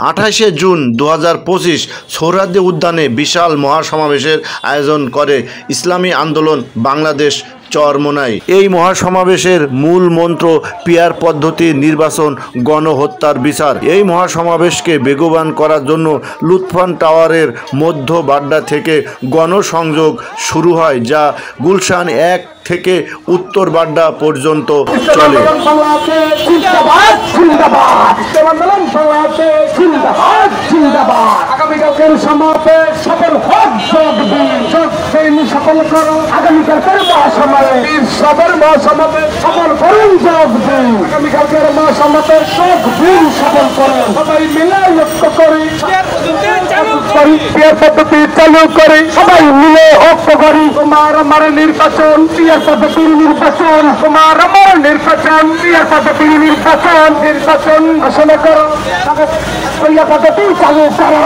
28শে June 2025 Suhrawardy উদ্যানে বিশাল মহাসমাবেশের আয়োজন করে ইসলামী আন্দোলন বাংলাদেশ চরমোনাই। এই মহাসমাবেশের মূল মন্ত্র পিয়ার পদ্ধতি নির্বাচন, গণহত্যার বিচার। এই মহাসমাবেশকে বেগবান করার জন্য লুৎফান টাওয়ারের মধ্য বাড্ডা থেকে গণসংযোগ শুরু হয়, যা গুলশান 1 থেকে উত্তর বাড্ডা পর্যন্ত চলে। আগামীকালকের সমাবেশ সফল হোক, সফল করো। আগামীকালকের মহাসমাবেশ সফল করুন, যোগ দিন। আগামীকালকের মহাসমাবেশ সফল করুন। সবাই মিলে ঐক্য করি, পিয়ার পদ্ধতি চালু করি। সবাই মিলে ঐক্য করি। তোমার আমার নির্বাচন, পিয়ার পদ্ধতির নির্বাচন। তোমার আমার নির্বাচন, পিয়ার পদ্ধতির নির্বাচন। নির্বাচন ঘোষণা করো, পিয়ার পদ্ধতি চালু করো।